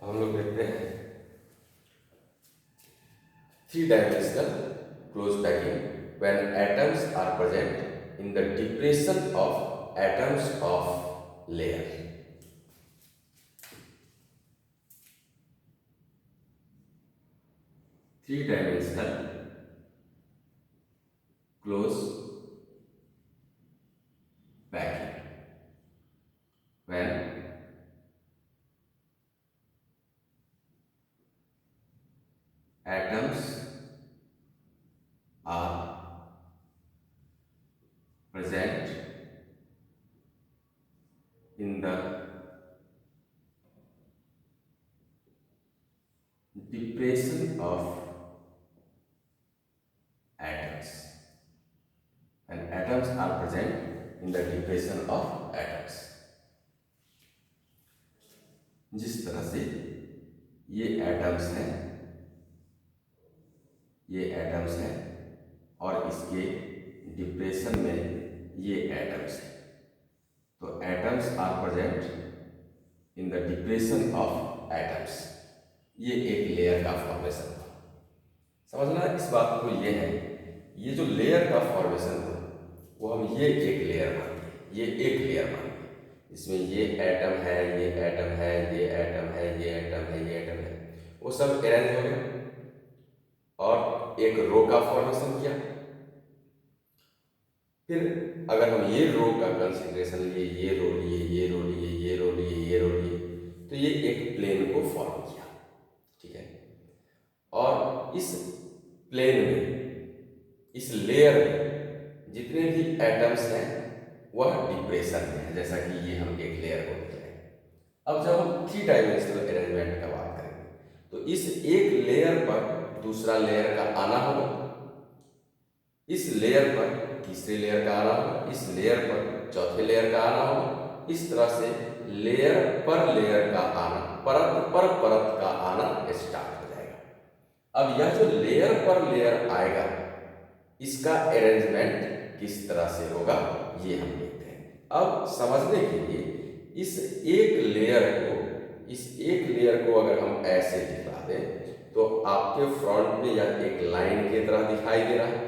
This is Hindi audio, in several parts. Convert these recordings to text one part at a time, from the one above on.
हम लोग देखते हैं three dimensional close packing when atoms are present in the depression of atoms of layer. Three dimensional close packing when atoms are present in the depression of atoms. And atoms are present in the depression of atoms. जिस तरह से ये एटम्स हैं, ये एटम्स हैं और इसके डिप्रेशन में ये एटम्स हैं, तो atoms are present in the depression of atoms. ये एक लेयर का फॉर्मेशन था। समझना इस बात को ये है, ये जो लेयर का फॉर्मेशन था वो हम ये एक लेयर मानते हैं, ये एक लेयर मानते हैं। इसमें ये एटम है, ये एटम है, ये एटम है, ये एटम है, ये एटम है, वो सब अरेंज हो गए और एक रो का फॉर्मेशन किया। फिर अगर हम ये रो का कंसिडरेशन लिए, ये रो लिए, ये रो लिए, ये रो लिए, ये रो लिए, तो ये एक प्लेन को फॉर्म किया। ठीक है, और इस प्लेन में, इस लेयर में जितने भी एटम्स हैं वह डिप्रेशन में है, जैसा कि ये हम एक लेयर को देख रहे हैं। अब जब हम थ्री डायमेंशनल अरेंजमेंट का बात करेंगे तो इस एक लेयर पर दूसरा लेयर का आना होगा, इस लेयर पर तीसरे लेयर का आना होगा, इस लेयर पर चौथे लेयर का आना होगा। इस तरह से लेयर पर लेयर का आना, परत पर परत का आना स्टार्ट हो जाएगा। अब यह जो लेयर पर लेयर आएगा, इसका अरेंजमेंट किस तरह से होगा ये हम देखते हैं। अब समझने के लिए इस एक लेयर को अगर हम ऐसे दिखा दें तो आपके फ्रंट में यह एक लाइन की तरह दिखाई दे रहा है,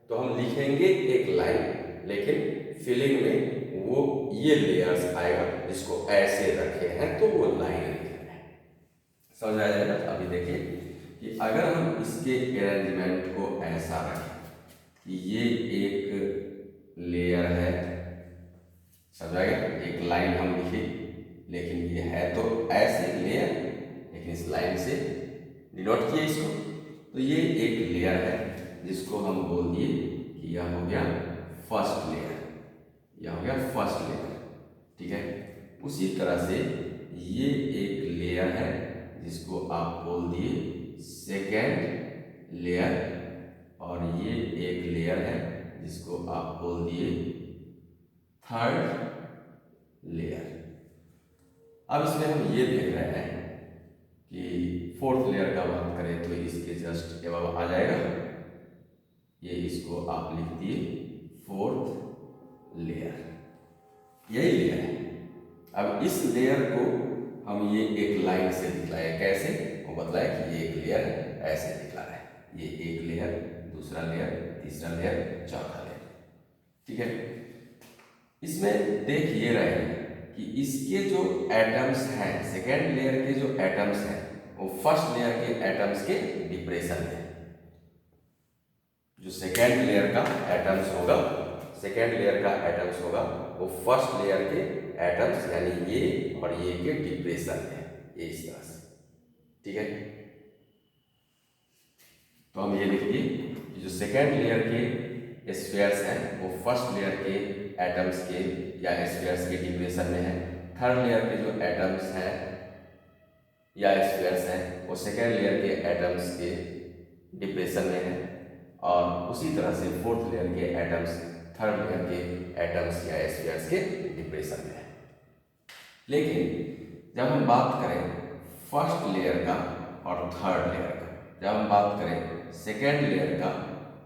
तो हम लिखेंगे एक लाइन, लेकिन फिलिंग में वो ये लेयर्स आएगा जिसको ऐसे रखे हैं तो वो लाइन लिख रहे हैं। समझ आ जाएगा। अभी देखिए कि अगर हम इसके अरेंजमेंट को ऐसा रखें कि ये एक लेयर है, समझाएगा, एक लाइन हम लिखे, लेकिन ये है तो ऐसे लेयर, लेकिन इस लाइन से डिनोट किए इसको, तो ये एक लेयर है जिसको हम बोल दिए कि यह हो गया फर्स्ट लेयर, यह हो गया फर्स्ट लेयर। ठीक है, उसी तरह से ये एक लेयर है जिसको आप बोल दिए सेकेंड लेयर, और ये एक लेयर है जिसको आप बोल दिए थर्ड लेयर। अब इसमें हम ये देख रहे हैं कि फोर्थ लेयर का बात करें तो इसके जस्ट एबव आ जाएगा, ये इसको आप लिख दिए फोर्थ लेयर, यही लेयर है। अब इस लेयर को हम ये एक लाइन से दिखलाए, कैसे वो बतलाए कि ये एक लेयर है, ऐसे दिखला रहा है, ये एक लेयर, दूसरा लेयर, तीसरा लेयर, चौथा लेयर। ठीक है, इसमें देख ये रहे हैं कि इसके जो एटम्स हैं, सेकेंड लेयर के जो एटम्स हैं वो फर्स्ट लेयर के एटम्स के डिप्रेशन में। जो सेकेंड लेयर का एटम्स होगा, सेकेंड लेयर का एटम्स होगा वो फर्स्ट लेयर के एटम्स यानी ये और ये के डिप्रेशन में, ये इस तरह से। ठीक है, तो हम ये लिखिए कि जो सेकेंड लेयर के स्फीयर्स हैं वो फर्स्ट लेयर के एटम्स के या स्फीयर्स के डिप्रेशन में है। थर्ड लेयर के जो एटम्स हैं या स्फीयर्स हैं वो सेकेंड लेयर के एटम्स के डिप्रेशन में है, और उसी तरह से फोर्थ लेयर के एटम्स थर्ड लेयर के एटम्स या स्फीयर्स के डिप्रेशन में है। लेकिन जब हम बात करें फर्स्ट लेयर का और थर्ड लेयर का, जब हम बात करें सेकेंड लेयर का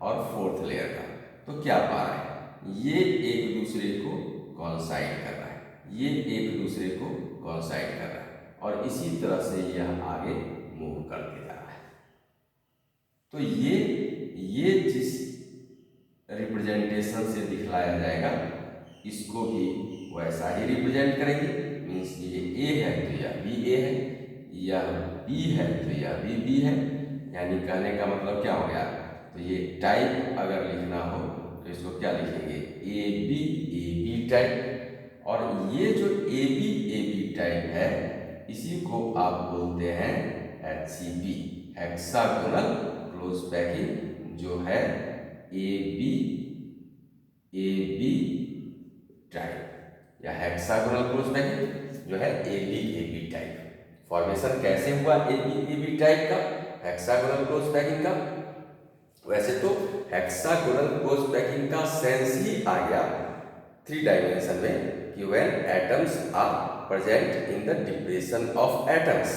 और फोर्थ लेयर का, तो क्या पा रहे हैं, ये एक दूसरे को कोइंसाइड कर रहा है, ये एक दूसरे को कोइंसाइड कर रहा है, और इसी तरह से यह आगे मूव करते जा रहा है। तो ये जिस रिप्रेजेंटेशन से दिखलाया जाएगा इसको भी वैसा ही रिप्रेजेंट करेंगे। मीन्स ये ए है तो यह भी ए है, यह बी है तो यह भी बी है। यानी कहने का मतलब क्या हो गया, तो ये टाइप अगर लिखना हो तो इसको क्या लिखेंगे, ए बी टाइप। और ये जो ए बी टाइप है इसी को आप बोलते हैं HCP, हेक्सागोनल क्लोज पैकिंग, जो है ए बी टाइप या हेक्सागोनल क्लोज पैकिंग जो है ए बी टाइप। फॉर्मेशन कैसे हुआ ए बी टाइप का, हेक्सागोनल क्लोज पैकिंग का? वैसे तो हेक्सागोनल क्लोज पैकिंग का सेंस ही आ गया 3 डायमेंशन में कि when atoms are present in the depression of atoms.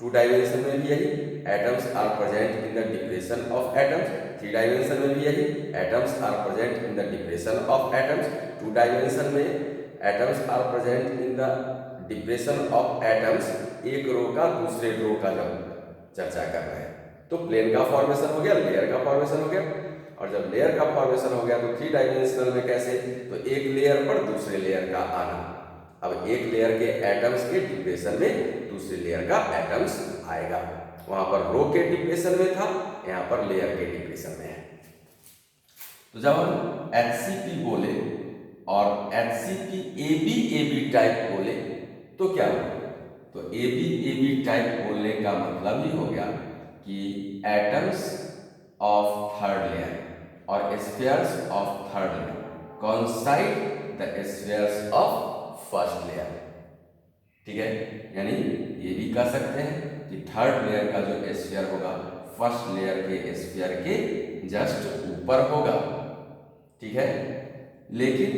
2 dimension में भी यही, atoms are present in the depression of atoms. 3 dimension में भी यही, atoms are present in the depression of atoms. 2 dimension में atoms are present in the depression of atoms. एक रो का दूसरे रो का जब चर्चा कर रहे हैं तो प्लेन का फॉर्मेशन हो गया, लेयर का फॉर्मेशन हो गया। और जब लेयर का फॉर्मेशन हो गया तो 3 डायमेंशनल में कैसे, तो एक लेयर पर दूसरे लेयर का आना। अब एक लेयर के एटम्स के डिप्रेशन में दूसरे लेयर का एटम्स आएगा। वहां पर रो के डिप्रेशन में था, यहाँ पर लेयर के डिप्रेशन में है। तो जब हम HCP बोले और HCP ए बी टाइप बोले तो क्या हुआ, तो ए बी टाइप बोलने का मतलब ही हो गया कि एटम्स ऑफ थर्ड लेयर और spheres of third layer कॉन्साइड the spheres of first layer. ठीक है, यानी ये भी कह सकते हैं कि थर्ड लेयर का जो स्फीयर होगा फर्स्ट लेयर के स्फीयर के जस्ट ऊपर होगा। ठीक है, लेकिन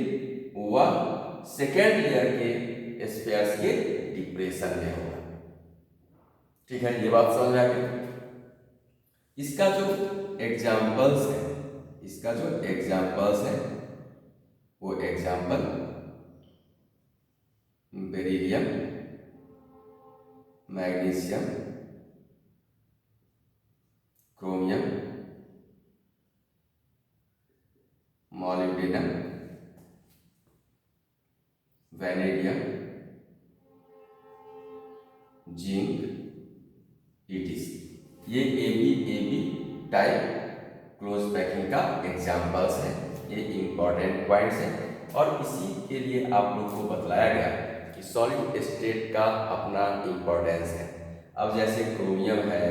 वह सेकेंड लेयर के स्फीयर्स के डिप्रेशन में होगा। ठीक है, ये बात समझ आ गई। इसका जो एग्जाम्पल्स है वो example beryllium, magnesium, chromium, molybdenum, vanadium, zinc, ETC। ये A B type close packing का एग्जाम्पल्स हैं, ये इंपॉर्टेंट पॉइंट्स हैं। और इसी के लिए आप लोग को बतलाया गया कि सॉलिड स्टेट का अपना इंपॉर्टेंस है। अब जैसे क्रोमियम है,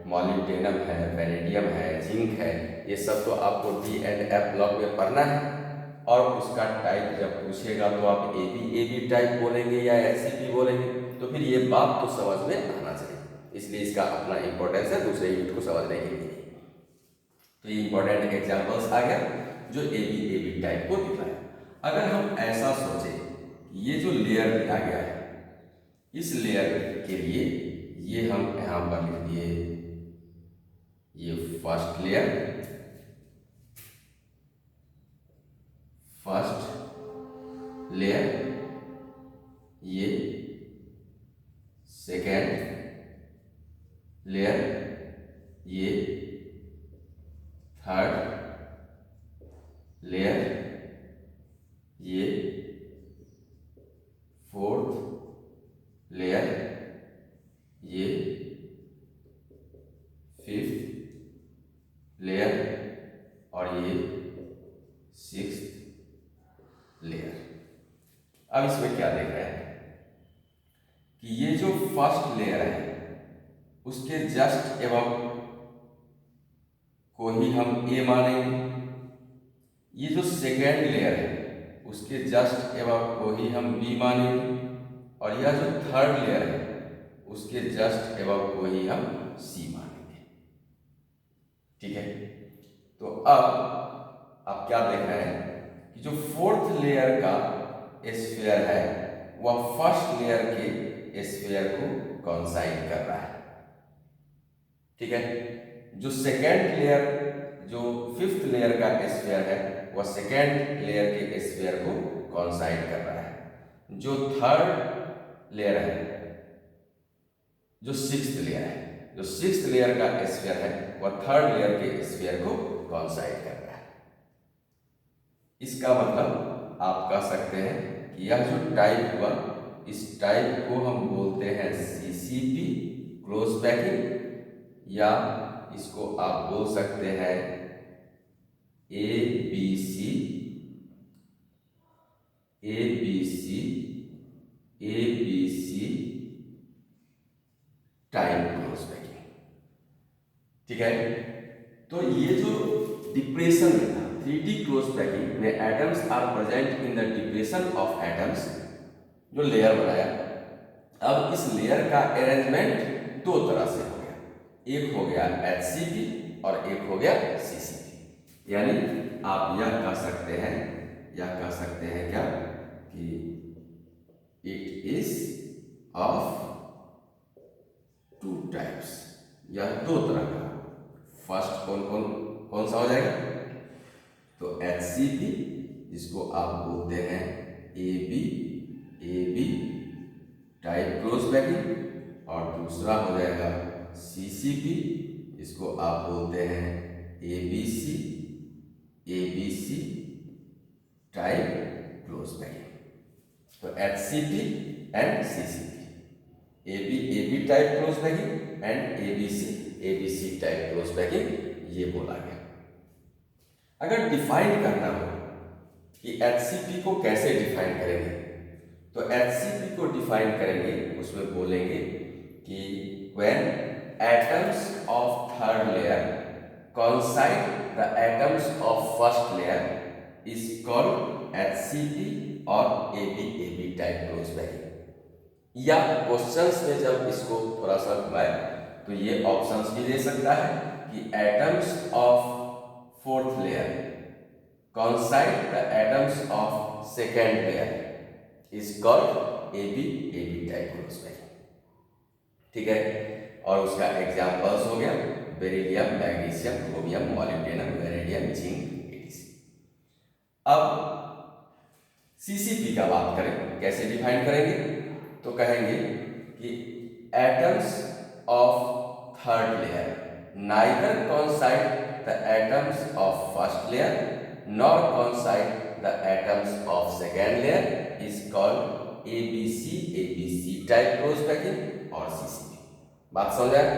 मॉलिब्डेनम है, वैनेडियम है, जिंक है, ये सब तो आपको D&F ब्लॉक में पढ़ना है। और उसका टाइप जब पूछेगा तो आप ए बी टाइप बोलेंगे या HCP बोलेंगे, तो फिर ये बात तो समझ में आना चाहिए। इसलिए इसका अपना इंपॉर्टेंस है दूसरे यूनिट को समझने के लिए। तो ये इंपॉर्टेंट एग्जांपल्स आ गया जो ए बी टाइप को दिखाया। अगर हम ऐसा सोचे ये जो लेयर दिया गया है इस लेयर के लिए ये हम यहां पर लिख दिए, ये फर्स्ट लेयर, ये सेकेंड लेयर, ये थर्ड लेयर, ये फोर्थ लेयर, ये फिफ्थ लेयर और ये सिक्स्थ लेयर। अब इसमें क्या देख रहे हैं कि ये जो फर्स्ट लेयर है उसके जस्ट एबव को ही हम ए मानेंगे। ये जो सेकेंड लेयर है उसके जस्ट एबव को ही हम बी मानेंगे। और यह जो थर्ड लेयर है उसके जस्ट एबव को ही हम सी मानेंगे। ठीक है, तो अब आप क्या देख रहे हैं कि जो फोर्थ लेयर का स्फीयर है वह फर्स्ट लेयर के स्फीयर को कॉन्साइड कर रहा है। ठीक है, जो सेकेंड लेयर, जो फिफ्थ लेयर का स्फीयर है वह सेकेंड लेयर के स्फीयर को कॉन्साइड कर रहा है। जो थर्ड लेयर है जो सिक्स्थ लेयर है, जो सिक्स्थ लेयर का स्फीयर है वह थर्ड लेयर के स्फीयर को कॉन्साइड कर रहा है। इसका मतलब आप कह सकते हैं कि यह जो टाइप हुआ, इस टाइप को हम बोलते हैं सीसीपी क्लोज पैकिंग, या इसको आप बोल सकते हैं ABC ABC ABC type close packing. ठीक है, तो ये जो डिप्रेशन में था 3D क्लोज पैकिंग में atoms are present in the depression of atoms, जो लेयर बनाया। अब इस लेयर का अरेंजमेंट दो तरह से हो गया, एक हो गया HCP और एक हो गया CCP। यानी आप यह कह सकते हैं क्या कि it is of two types, यह दो तरह का। फर्स्ट कौन सा हो जाएगा, तो HCP, जिसको आप बोलते हैं AB टाइप क्लोज पैकिंग, और दूसरा हो जाएगा CCP, जिसको आप बोलते हैं ABC टाइप क्लोज पैकिंग। तो HCP and CCP, AB type close packing and ABC type close packing, ये बोला गया। अगर डिफाइन करना हो कि HCP को कैसे डिफाइन करेंगे, तो HCP को डिफाइन करेंगे, उसमें बोलेंगे कि when atoms of third layer coincide the atoms of first layer is called HCP और AB टाइप क्लोज पैकिंग। या क्वेश्चंस में जब इसको थोड़ा सा घुमाए तो ये ऑप्शंस भी दे सकता है कि atoms of fourth layer coincide the atoms of second layer is called AB type close packing. ठीक है, और उसका एग्जांपल्स हो गया beryllium, magnesium, chromium, molybdenum, vanadium, zinc, etc। अब CCP का बात करें, कैसे डिफाइन करेंगे, तो कहेंगे कि atoms of third layer neither coincide the atoms of first layer nor coincide the atoms of second layer is called ABC type close packing और CCP। बात समझ आए?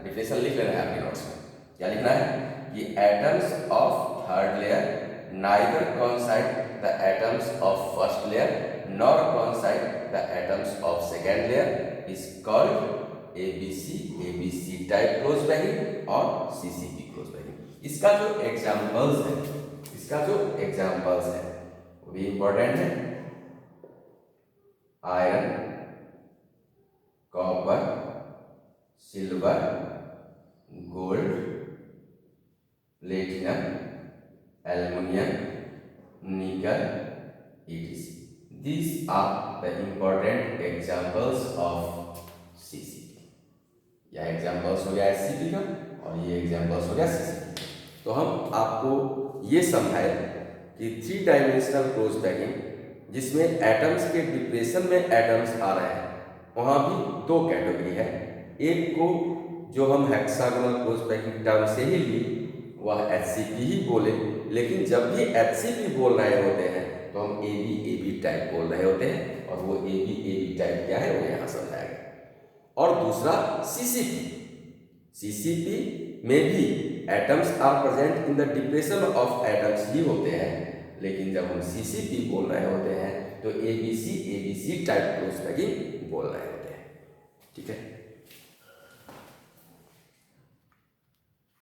डिफिनेशन लिख लेना है आपके नोट्स में। क्या लिखना है कि atoms of third layer neither coincide the atoms of first layer nor coincide the atoms of second layer is called ABC type close packing और CCP क्लोज पैकिंग। इसका जो एग्जांपल्स है वो भी इंपॉर्टेंट है। Iron, copper, silver, gold, platinum, aluminium, निकल, etc. These are the important examples of CCP। यह एग्जाम्पल्स हो गया HCP का और ये एग्जाम्पल्स हो गया CCP। तो हम आपको ये समझाए कि 3 डायमेंशनल क्लोज पैकिंग जिसमें एटम्स के डिप्रेशन में एटम्स आ रहे हैं, वहाँ भी 2 कैटेगरी है। एक को जो हम हेक्सागोनल क्लोज पैकिंग टर्म से ही ली वह HCP ही बोले, लेकिन जब भी HCP बोल रहे होते हैं तो हम AB टाइप बोल रहे होते हैं, और वो AB टाइप क्या है वो यहाँ समझाया गया। और दूसरा CCP में भी atoms are present in the depression of atoms ही होते हैं, लेकिन जब हम CCP बोल रहे होते हैं तो ABC टाइप क्लोज पैकिंग बोल रहे होते हैं। ठीक है।